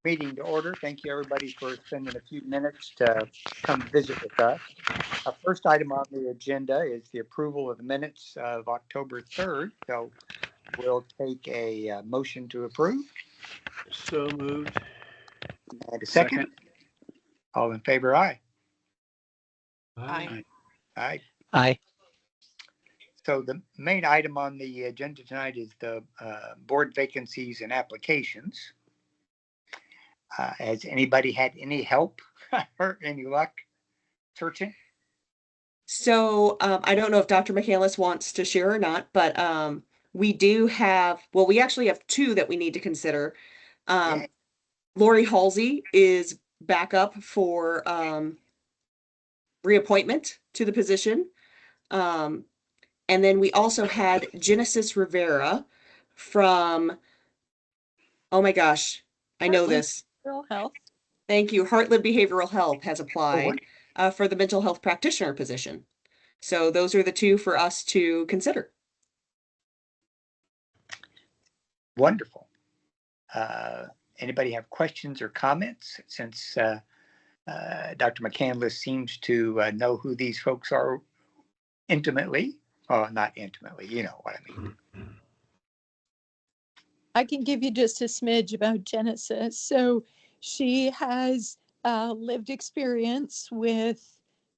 meeting to order. Thank you, everybody, for spending a few minutes to come visit with us. Our first item on the agenda is the approval of the minutes of October 3rd. So we'll take a motion to approve. So moved. And a second. All in favor, aye. Aye. Aye. Aye. So the main item on the agenda tonight is the board vacancies and applications. Has anybody had any help or any luck searching? So I don't know if Dr. McCandless wants to share or not, but we do have, well, we actually have two that we need to consider. Yeah. Lori Halsey is back up for reappointment to the position. And then we also had Genesis Rivera from, oh my gosh, I know this. Behavioral health. Thank you. Heartland Behavioral Health has Oh, applied for the mental health practitioner position. So those are the two for us to consider. Wonderful. Anybody have questions or comments? Since Dr. McCandless seems to know who these folks are intimately. Oh, not intimately, you know what I mean. I can give you just a smidge about Genesis. So she has lived experience with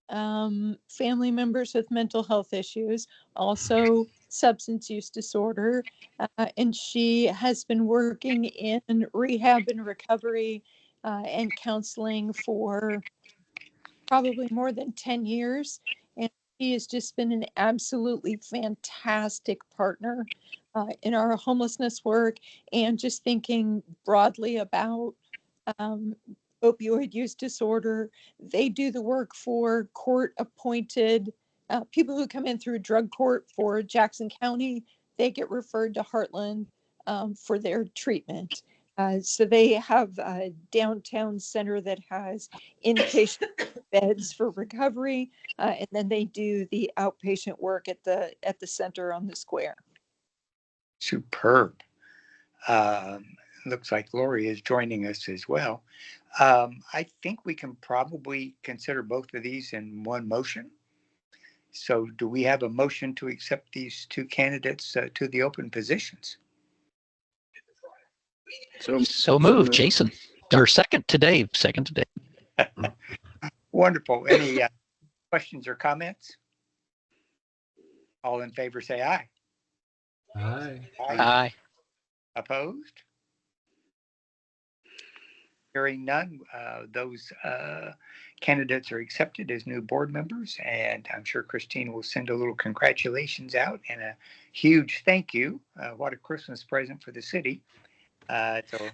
family members with mental health issues, also substance use disorder, and she has been working in rehab and recovery and counseling for probably more than 10 years. And she has just been an absolutely fantastic partner in our homelessness work and just thinking broadly about opioid use disorder. They do the work for court appointed people who come in through drug court for Jackson County. They get referred to Heartland for their treatment. So they have a downtown center that has inpatient beds for recovery, and then they do the outpatient work at the center on the square. Superb. Looks like Lori is joining us as well. I think we can probably consider both of these in one motion. So do we have a motion to accept these two candidates to the open positions? So moved, Jason. Or second to Dave. Wonderful. Any questions or comments? All in favor say aye. Aye. Aye. Opposed? Hearing none, those candidates are accepted as new board members, and I'm sure Christine will send a little congratulations out and a huge thank you. What a Christmas present for the city. It's a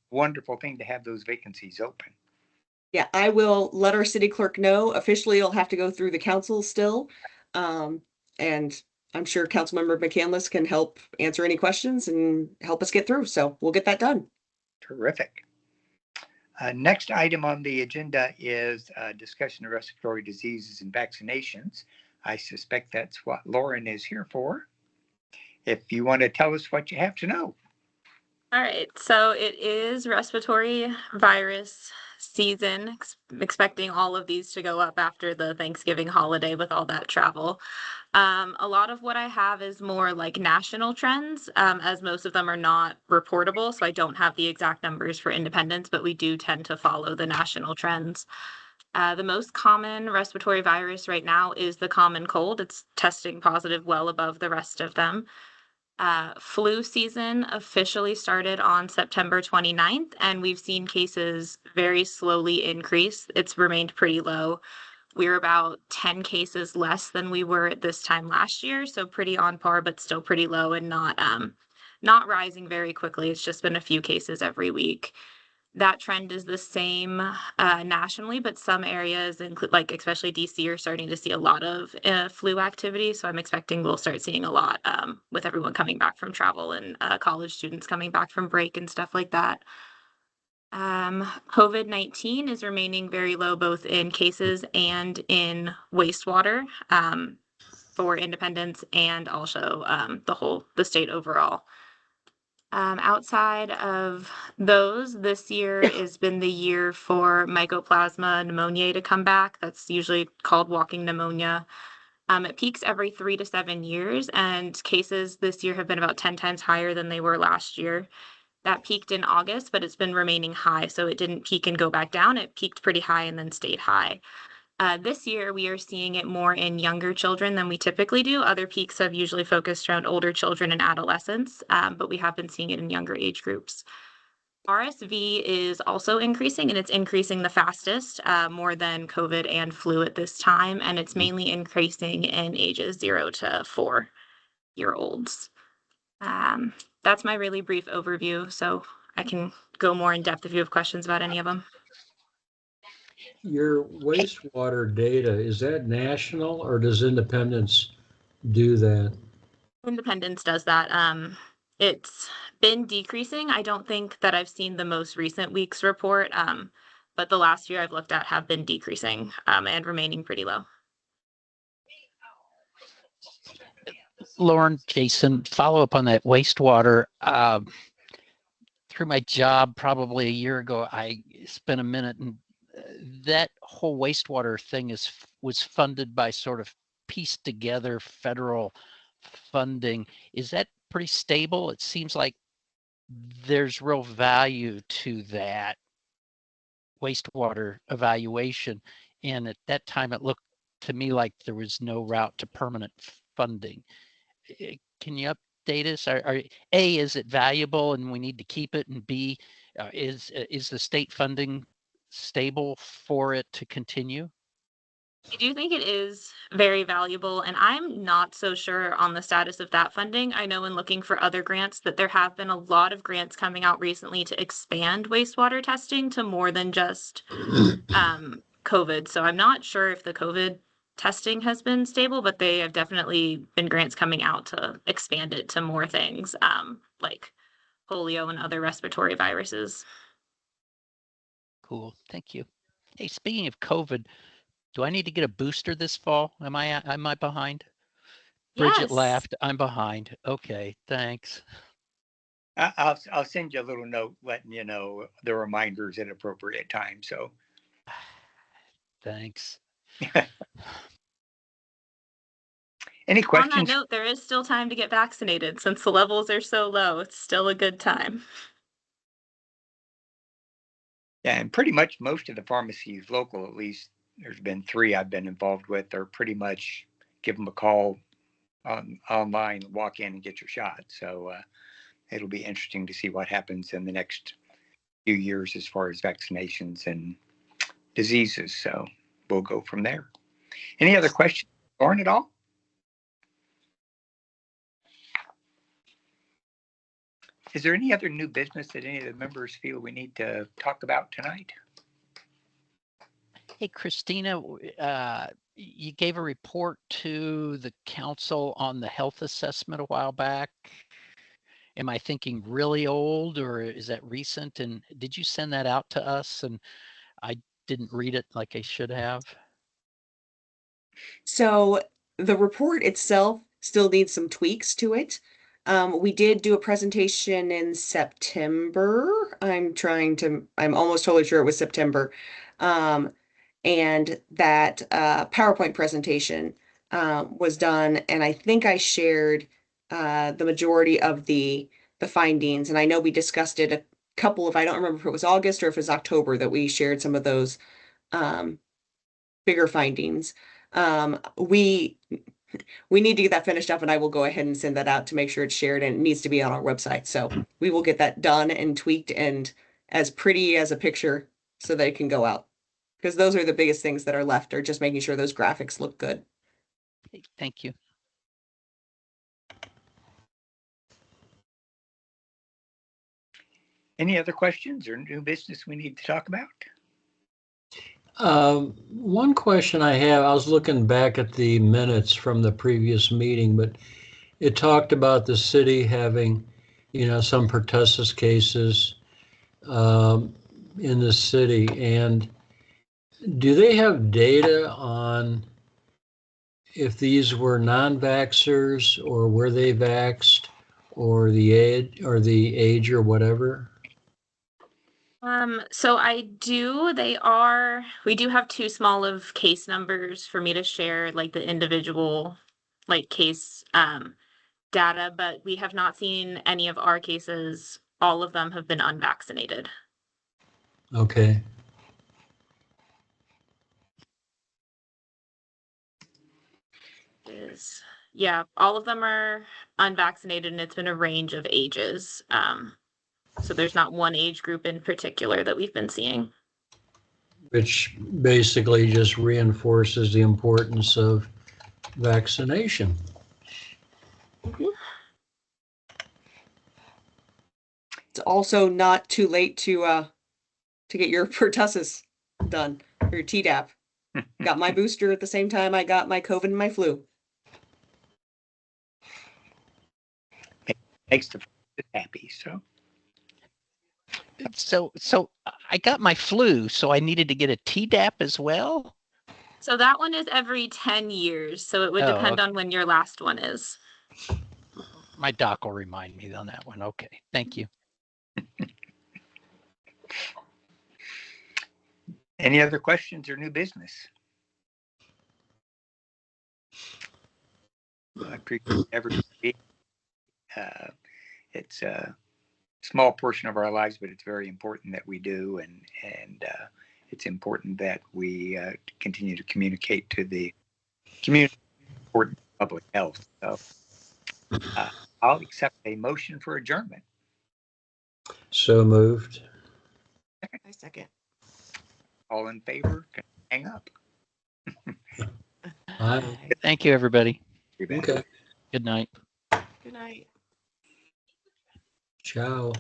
wonderful thing to have those vacancies open. Yeah, I will let our city clerk know. Officially, it'll have to go through the council still. And I'm sure Councilmember McCandless can help answer any questions and help us get through. So we'll get that done. Terrific. Next item on the agenda is discussion of respiratory diseases and vaccinations. I suspect that's what Lauren is here for. If you want to tell us what you have to know. All right, so it is respiratory virus season, expecting all of these to go up after the Thanksgiving holiday with all that travel. A lot of what I have is more like national trends, as most of them are not reportable, so I don't have the exact numbers for independents, but we do tend to follow the national trends. The most common respiratory virus right now is the common cold. It's testing positive well above the rest of them. Flu season officially started on September 29th, and we've seen cases very slowly increase. It's remained pretty low. We're about 10 cases less than we were at this time last year, so pretty on par, but still pretty low and not rising very quickly. It's just been a few cases every week. That trend is the same nationally, but some areas, like especially DC, are starting to see a lot of flu activity. So I'm expecting we'll start seeing a lot with everyone coming back from travel and college students coming back from break and stuff like that. COVID-19 is remaining very low, both in cases and in wastewater for Independence and also the state overall. Outside of those, this year has been the year for Mycoplasma pneumoniae to come back. That's usually called walking pneumonia. It peaks every 3 to 7 years, and cases this year have been about 10 times higher than they were last year. That peaked in August, but it's been remaining high, so it didn't peak and go back down. It peaked pretty high and then stayed high. This year, we are seeing it more in younger children than we typically do. Other peaks have usually focused around older children and adolescents, but we have been seeing it in younger age groups. RSV is also increasing, and it's increasing the fastest, more than COVID and flu at this time, and it's mainly increasing in ages 0 to 4-year-olds. That's my really brief overview, so I can go more in depth if you have questions about any of them. Your wastewater data, is that national or does Independence do that? Independence does that. It's been decreasing. I don't think that I've seen the most recent week's report, but the last year I've looked at have been decreasing, and remaining pretty low. Lauren, Jason, follow up on that wastewater. Through my job probably a year ago, I spent a minute, and that whole wastewater thing was funded by sort of pieced together federal funding. Is that pretty stable? It seems like there's real value to that wastewater evaluation. And at that time, it looked to me like there was no route to permanent funding. Can you update us? A, is it valuable and we need to keep it? And B, is the state funding stable for it to continue? I do think it is very valuable, and I'm not so sure on the status of that funding. I know in looking for other grants that there have been a lot of grants coming out recently to expand wastewater testing to more than just COVID. So I'm not sure if the COVID testing has been stable, but they have definitely been grants coming out to expand it to more things, like polio and other respiratory viruses. Cool, thank you. Hey, speaking of COVID, do I need to get a booster this fall? Am I behind? Bridget Yes. laughed. I'm behind. Okay, thanks. I'll send you a little note letting you know the reminders at appropriate times. So thanks. Any questions? On that note, there is still time to get vaccinated since the levels are so low. It's still a good time. Yeah, and pretty much most of the pharmacies local, at least there's been 3 I've been involved with, are pretty much give them a call online, walk in and get your shot. So it'll be interesting to see what happens in the next few years as far as vaccinations and diseases. So we'll go from there. Any other questions, Lauren, at all? Is there any other new business that any of the members feel we need to talk about tonight? Hey, Christina, you gave a report to the council on the health assessment a while back. Am I thinking really old or is that recent? And did you send that out to us? And I didn't read it like I should have. So the report itself still needs some tweaks to it. We did do a presentation in September. I'm almost totally sure it was September. And that PowerPoint presentation was done, and I think I shared the majority of the findings. And I know we discussed it a couple of, I don't remember if it was August or if it was October that we shared some of those bigger findings. We need to get that finished up, and I will go ahead and send that out to make sure it's shared, and it needs to be on our website. So we will get that done and tweaked and as pretty as a picture so that it can go out. Because those are the biggest things that are left, are just making sure those graphics look good. Thank you. Any other questions or new business we need to talk about? One question I have, I was looking back at the minutes from the previous meeting, but it talked about the city having, some pertussis cases in the city. And do they have data on if these were non-vaxxers or were they vaxxed, or the age or whatever? So we do have too small of case numbers for me to share like the individual like case data, but we have not seen any of our cases. All of them have been unvaccinated. Okay. Yeah, all of them are unvaccinated, and it's been a range of ages. So there's not one age group in particular that we've been seeing. Which basically just reinforces the importance of vaccination. It's also not too late to get your pertussis done, or your Tdap. Got my booster at the same time I got my COVID and my flu. Makes the happy. So I got my flu, so I needed to get a Tdap as well. So that one is every 10 years. So it would Oh, depend okay. on when your last one is. My doc will remind me on that one. Okay, thank you. Any other questions or new business? I appreciate everybody. It's a small portion of our lives, but it's very important that we do, and it's important that we continue to communicate to the community important public health. So I'll accept a motion for adjournment. So moved. I second. All in favor, can hang up. Aye. Thank you, everybody. Okay. Good night. Good night. Ciao.